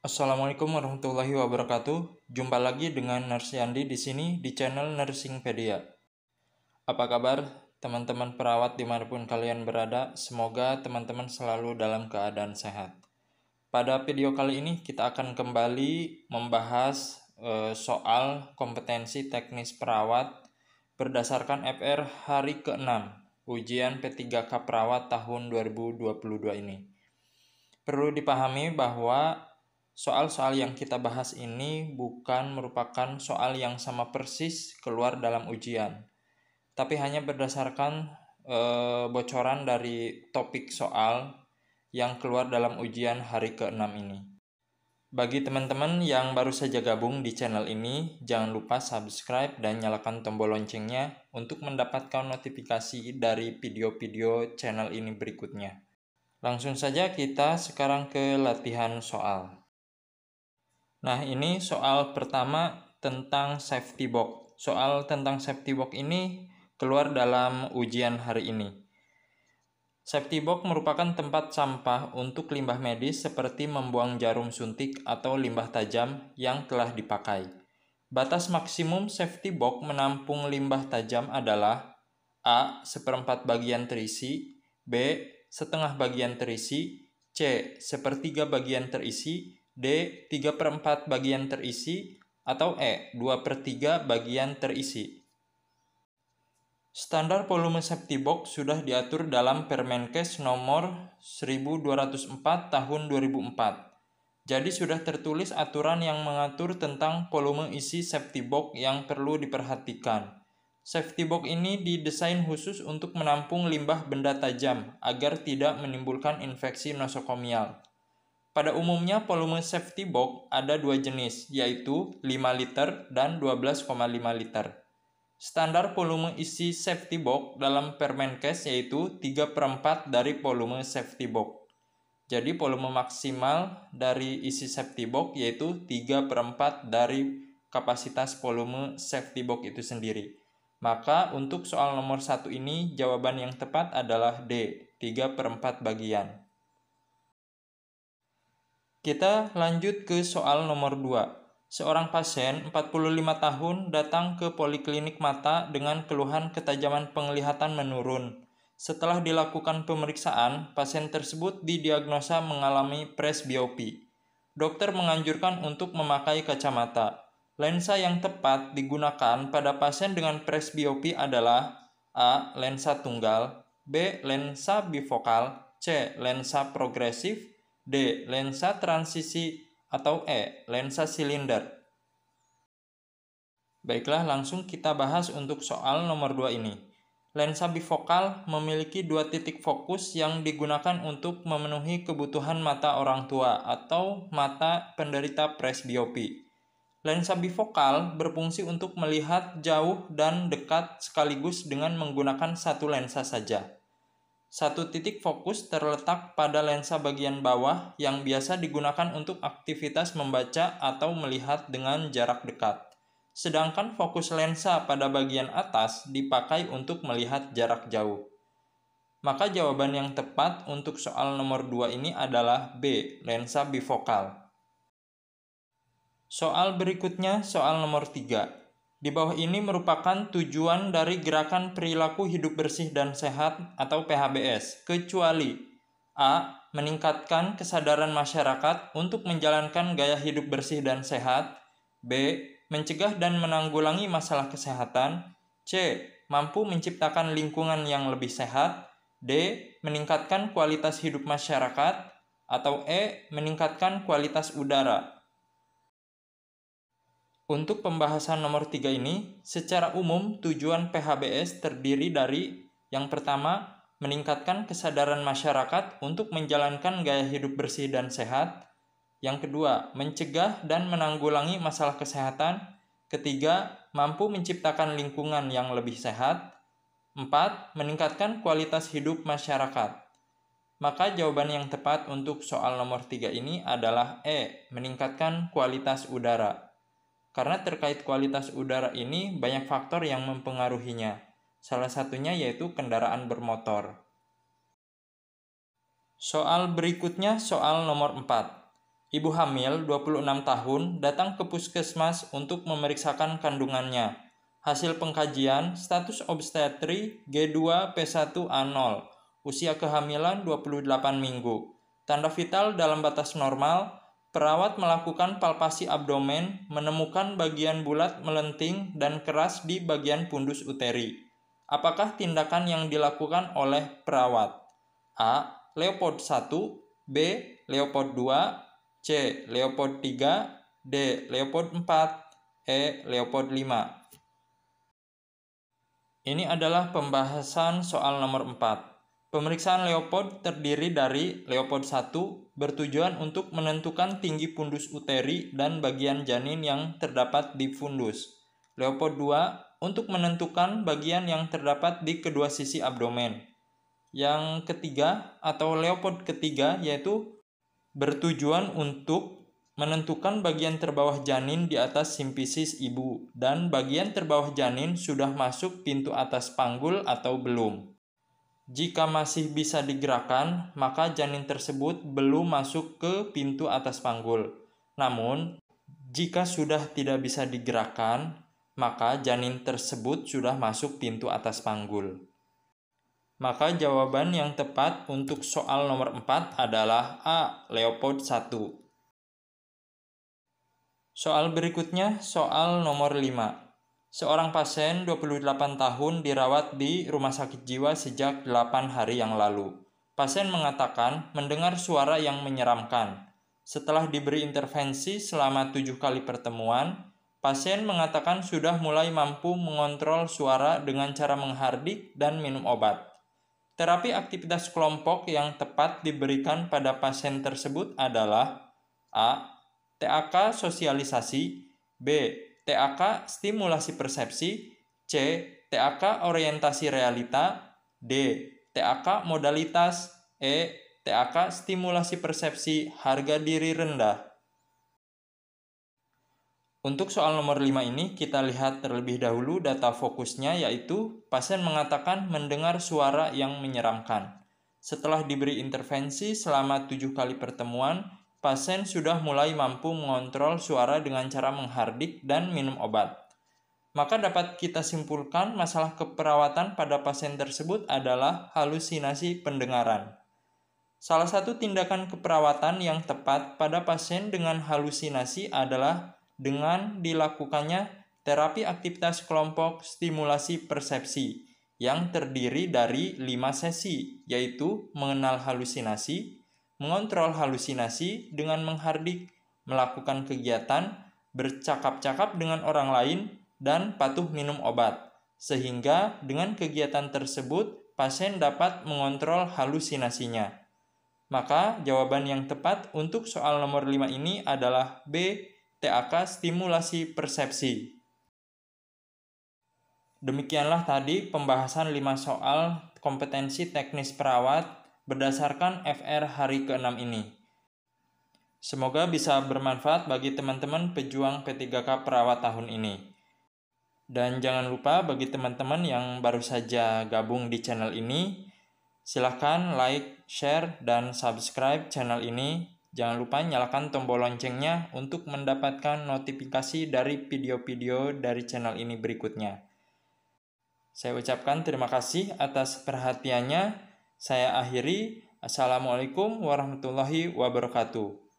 Assalamualaikum warahmatullahi wabarakatuh. Jumpa lagi dengan Nurse Yandi di sini di channel Nursingpedia. Apa kabar teman-teman perawat dimanapun kalian berada? Semoga teman-teman selalu dalam keadaan sehat. Pada video kali ini kita akan kembali membahas soal kompetensi teknis perawat berdasarkan FR hari ke-6 ujian P3K Perawat tahun 2022 ini. Perlu dipahami bahwa soal-soal yang kita bahas ini bukan merupakan soal yang sama persis keluar dalam ujian, tapi hanya berdasarkan bocoran dari topik soal yang keluar dalam ujian hari ke-6 ini. Bagi teman-teman yang baru saja gabung di channel ini, jangan lupa subscribe dan nyalakan tombol loncengnya untuk mendapatkan notifikasi dari video-video channel ini berikutnya. Langsung saja kita sekarang ke latihan soal. Nah, ini soal pertama tentang safety box. Soal tentang safety box ini keluar dalam ujian hari ini. Safety box merupakan tempat sampah untuk limbah medis seperti membuang jarum suntik atau limbah tajam yang telah dipakai. Batas maksimum safety box menampung limbah tajam adalah A. 1/4 bagian terisi, B. setengah bagian terisi, C. 1/3 bagian terisi, D. 3/4 bagian terisi, atau E. 2/3 bagian terisi. Standar volume safety box sudah diatur dalam Permenkes nomor 1204 tahun 2004. Jadi sudah tertulis aturan yang mengatur tentang volume isi safety box yang perlu diperhatikan. Safety box ini didesain khusus untuk menampung limbah benda tajam agar tidak menimbulkan infeksi nosokomial. Pada umumnya volume safety box ada dua jenis, yaitu 5 liter dan 12,5 liter. Standar volume isi safety box dalam Permenkes yaitu 3/4 dari volume safety box. Jadi volume maksimal dari isi safety box yaitu 3/4 dari kapasitas volume safety box itu sendiri. Maka untuk soal nomor 1 ini jawaban yang tepat adalah D, 3/4 bagian. Kita lanjut ke soal nomor 2. Seorang pasien 45 tahun datang ke poliklinik mata dengan keluhan ketajaman penglihatan menurun. Setelah dilakukan pemeriksaan, pasien tersebut didiagnosa mengalami presbiopi. Dokter menganjurkan untuk memakai kacamata. Lensa yang tepat digunakan pada pasien dengan presbiopi adalah A. lensa tunggal, B. lensa bifokal, C. lensa progresif, D. lensa transisi, atau E. lensa silinder. Baiklah, langsung kita bahas untuk soal nomor 2 ini. Lensa bifokal memiliki dua titik fokus yang digunakan untuk memenuhi kebutuhan mata orang tua atau mata penderita presbiopi. Lensa bifokal berfungsi untuk melihat jauh dan dekat sekaligus dengan menggunakan satu lensa saja. Satu titik fokus terletak pada lensa bagian bawah yang biasa digunakan untuk aktivitas membaca atau melihat dengan jarak dekat. Sedangkan fokus lensa pada bagian atas dipakai untuk melihat jarak jauh. Maka jawaban yang tepat untuk soal nomor 2 ini adalah B, lensa bifokal. Soal berikutnya, soal nomor 3. Di bawah ini merupakan tujuan dari gerakan perilaku hidup bersih dan sehat atau PHBS, kecuali A. meningkatkan kesadaran masyarakat untuk menjalankan gaya hidup bersih dan sehat, B. mencegah dan menanggulangi masalah kesehatan, C. mampu menciptakan lingkungan yang lebih sehat, D. meningkatkan kualitas hidup masyarakat, atau E. meningkatkan kualitas udara. Untuk pembahasan nomor 3 ini, secara umum tujuan PHBS terdiri dari yang pertama, meningkatkan kesadaran masyarakat untuk menjalankan gaya hidup bersih dan sehat. Yang kedua, mencegah dan menanggulangi masalah kesehatan. Ketiga, mampu menciptakan lingkungan yang lebih sehat. 4. Meningkatkan kualitas hidup masyarakat. Maka jawaban yang tepat untuk soal nomor 3 ini adalah E, meningkatkan kualitas udara. Karena terkait kualitas udara ini banyak faktor yang mempengaruhinya. Salah satunya yaitu kendaraan bermotor. Soal berikutnya soal nomor 4. Ibu hamil 26 tahun datang ke puskesmas untuk memeriksakan kandungannya. Hasil pengkajian status obstetri G2P1A0, usia kehamilan 28 minggu. Tanda vital dalam batas normal. Perawat melakukan palpasi abdomen, menemukan bagian bulat melenting dan keras di bagian pundus uteri. Apakah tindakan yang dilakukan oleh perawat? A. Leopold 1, B. Leopold 2, C. Leopold 3, D. Leopold 4, E. Leopold 5. Ini adalah pembahasan soal nomor 4. Pemeriksaan Leopold terdiri dari Leopold 1 bertujuan untuk menentukan tinggi pundus uteri dan bagian janin yang terdapat di fundus. Leopold 2 untuk menentukan bagian yang terdapat di kedua sisi abdomen. Yang ketiga atau Leopold ketiga yaitu bertujuan untuk menentukan bagian terbawah janin di atas simfisis ibu dan bagian terbawah janin sudah masuk pintu atas panggul atau belum. Jika masih bisa digerakkan, maka janin tersebut belum masuk ke pintu atas panggul. Namun, jika sudah tidak bisa digerakkan, maka janin tersebut sudah masuk pintu atas panggul. Maka jawaban yang tepat untuk soal nomor 4 adalah A. Leopold 1. Soal berikutnya, soal nomor 5. Seorang pasien 28 tahun dirawat di rumah sakit jiwa sejak 8 hari yang lalu. Pasien mengatakan mendengar suara yang menyeramkan. Setelah diberi intervensi selama 7 kali pertemuan, pasien mengatakan sudah mulai mampu mengontrol suara dengan cara menghardik dan minum obat. Terapi aktivitas kelompok yang tepat diberikan pada pasien tersebut adalah A. TAK sosialisasi, B. TAK stimulasi persepsi, C. TAK orientasi realita, D. TAK modalitas, E. TAK stimulasi persepsi harga diri rendah. Untuk soal nomor 5 ini, kita lihat terlebih dahulu data fokusnya, yaitu pasien mengatakan mendengar suara yang menyeramkan. Setelah diberi intervensi selama 7 kali pertemuan, pasien sudah mulai mampu mengontrol suara dengan cara menghardik dan minum obat. Maka dapat kita simpulkan masalah keperawatan pada pasien tersebut adalah halusinasi pendengaran. Salah satu tindakan keperawatan yang tepat pada pasien dengan halusinasi adalah dengan dilakukannya terapi aktivitas kelompok stimulasi persepsi yang terdiri dari 5 sesi, yaitu mengenal halusinasi, mengontrol halusinasi dengan menghardik, melakukan kegiatan, bercakap-cakap dengan orang lain, dan patuh minum obat. Sehingga dengan kegiatan tersebut, pasien dapat mengontrol halusinasinya. Maka jawaban yang tepat untuk soal nomor 5 ini adalah B. TAK stimulasi persepsi. Demikianlah tadi pembahasan 5 soal kompetensi teknis perawat berdasarkan FR hari ke-6 ini. Semoga bisa bermanfaat bagi teman-teman pejuang P3K perawat tahun ini. Dan jangan lupa bagi teman-teman yang baru saja gabung di channel ini, silahkan like, share, dan subscribe channel ini. Jangan lupa nyalakan tombol loncengnya untuk mendapatkan notifikasi dari video-video dari channel ini berikutnya. Saya ucapkan terima kasih atas perhatiannya. Saya akhiri. Assalamualaikum warahmatullahi wabarakatuh.